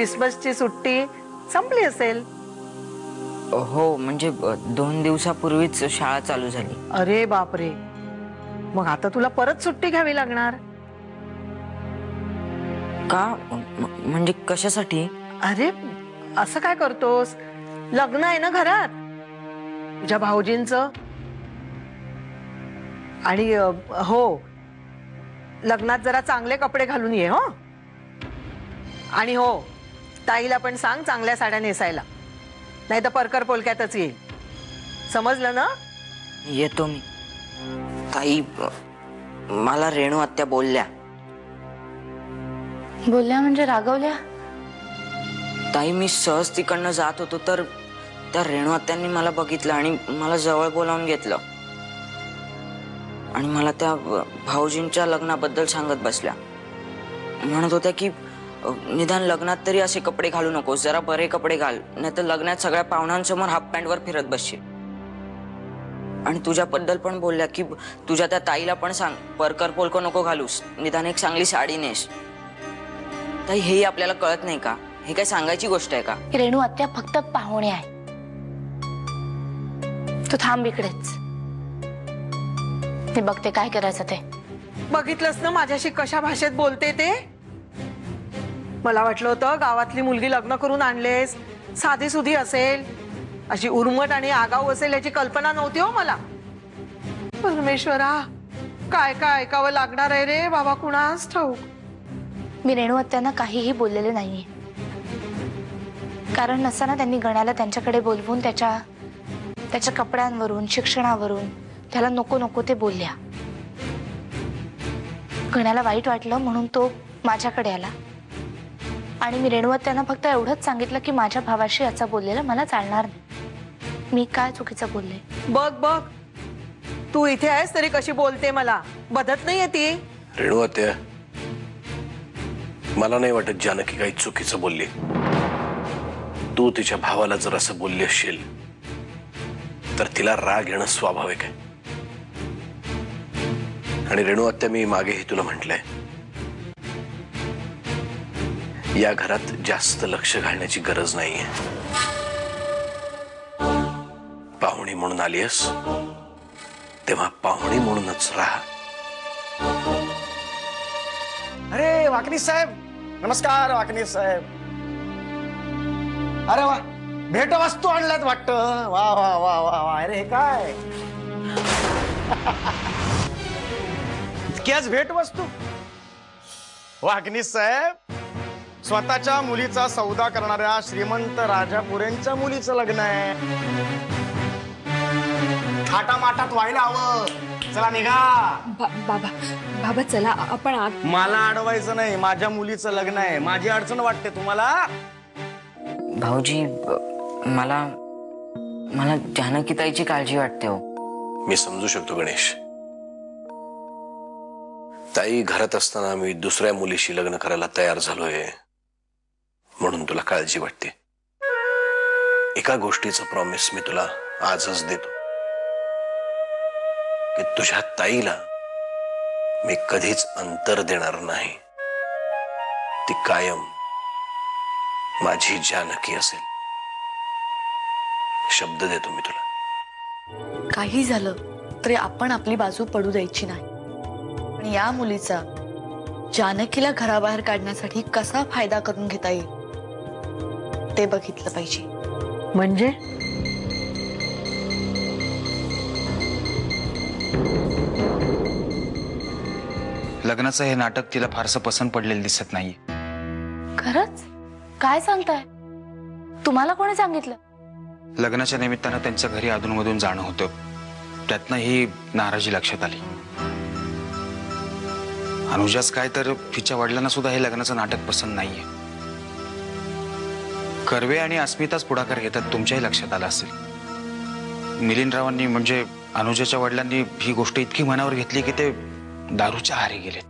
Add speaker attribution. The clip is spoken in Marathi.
Speaker 1: क्रिसमसची सुट्टी संपली असेल.
Speaker 2: हो म्हणजे 2 दिवसापूर्वीच शाळा चालू झाली.
Speaker 1: अरे बापरे, मग आता तुला परत सुट्टी घ्यावी लागणार.
Speaker 2: का म्हणजे कशासाठी?
Speaker 1: अरे असं काय करतोस, लग्न आहे ना घरात तुझ्या भाऊजींचं. आणि हो, लग्नात जरा चांगले कपडे घालून ये. हो, आणि हो, ताईला पण सांग चांगल्या साड्या नेसायला, नाही तर परकर पोलक्यातच येईल. समजलं ना?
Speaker 2: येतो मी. ताई, मला रेणू आत्या बोलल्या.
Speaker 3: बोलल्या म्हणजे रागवल्या?
Speaker 2: ताई, मी सहज तिकडनं जात होतो तर त्या रेणू आत्यांनी मला बघितलं आणि मला जवळ बोलावून घेतलं आणि मला त्या भाऊजींच्या लग्नाबद्दल सांगत बसल्या. म्हणत होत्या की निदान लग्नात तरी असे कपडे घालू नकोस, जरा बरे कपडे घाल, नाही तर लग्नात सगळ्या पाहुण्यांसमोर हाफ पॅन्टवर फिरत बसशील. आणि तुझ्याबद्दल पण बोलल्या की तुझ्या त्या ताईला पण सांग परकर पोलको नको घालूस, निदान एक चांगली साडी नेस. ताई, हेही आपल्याला कळत नाही का? हे काय सांगायची गोष्ट आहे का?
Speaker 3: रेणू आत्या फक्त पाहुणे आहे. तू थांब इकडेच, मी बघते काय करायचं ते.
Speaker 1: बघितलंस ना माझ्याशी कशा भाषेत बोलते ते. मला वाटलं होतं गावातली मुलगी लग्न करून आणलेस, साधी सुधी असेल, अशी उर्मट आणि आगाऊ असेल याची कल्पना नव्हती हो मला. परमेश्वरा, काय काय ऐकावं लागणार आहे रे बाबा, कुणास ठाऊक.
Speaker 3: मी रेणू आत्यांना काहीही बोललेले नाहीये, कारण नसताना त्यांनी गण्याला त्यांच्याकडे बोलवून त्याच्या कपड्यांवरून, शिक्षणावरून त्याला नको नको ते बोलल्या. गण्याला वाईट वाटलं म्हणून तो माझ्याकडे आला आणि मी रेणू आत्यांना फक्त एवढंच सांगितलं की माझ्या भावाशी याचा बोललेला मला चालणार नाही. मी काय चुकीचं बोलले?
Speaker 1: बघ बघ, तू इथे आहेस तरी कशी बोलते, मला बदत नाहीये ती.
Speaker 4: रेणू आत्या, मला नाही वाटत जानकी काही चुकीचं बोलली. तू तिच्या भावाला जर असं बोलली असशील तर तिला राग येणं स्वाभाविक आहे. आणि रेणू आत्या, मी मागेही तुला म्हटलंय, या घरात जास्त लक्ष घालण्याची गरज नाहीये. पाहुणी म्हणून आलीस तेव्हा पाहुणी म्हणूनच राहा.
Speaker 5: अरे वाकनीस साहेब, नमस्कार. वाकनीस साहेब, अरे वा, भेट वस्तू आणल्यात वाटतं. वा वा वा वा वा. अरे हे काय इतक्याच भेट वस्तू? वाकनीस साहेब, स्वतःच्या मुलीचा सौदा करणाऱ्या श्रीमंत राजापुरेंच्या मुलीचं लग्न आहे. थाटामाटात व्हायला हवं. चला निघा.
Speaker 6: बाबा चला आपण आत.
Speaker 5: मला अडवायचं नाही, माझ्या मुलीचं लग्न आहे. माझी अडचण वाटते तुम्हाला?
Speaker 2: भाऊजी, मला जानकी ताईची काळजी वाटते हो.
Speaker 4: मी समजू शकतो गणेश. ताई घरात असताना मी दुसऱ्या मुलीशी लग्न करायला तयार झालोय म्हणून तुला काळजी वाटते. एका गोष्टीचं प्रॉमिस मी तुला आजच देतो की तुझ्या ताईला मी कधीच अंतर देणार नाही. ती कायम माझी जानकी असेल. शब्द देतो मी तुला.
Speaker 3: काही झालं तरी आपण आपली बाजू पडू द्यायची नाही. आणि या मुलीचा जानकीला घराबाहेर काढण्यासाठी कसा फायदा करून घेता येईल ते बघितलं पाहिजे.
Speaker 1: म्हणजे
Speaker 7: लग्नाचं हे नाटक तिला फारसं पसंत पडलेलं दिसत नाहीये.
Speaker 3: खरंच? काय सांगताय? तुम्हाला कोणी सांगितलं?
Speaker 7: लग्नाच्या निमित्तानं त्यांच्या घरी अधूनमधून जाणं होतं, त्यातनं ही नाराजी लक्षात आली. अनुजाच काय तर तिच्या वडिलांना सुद्धा हे लग्नाचं नाटक पसंत नाहीये. कर्वे आणि अस्मिताच पुढाकार घेतात, तुमच्याही लक्षात आलं असेल. मिलिंदरावांनी म्हणजे अनुजाच्या वडिलांनी ही गोष्ट इतकी मनावर घेतली की ते दारूच्या आहारी गेलेत.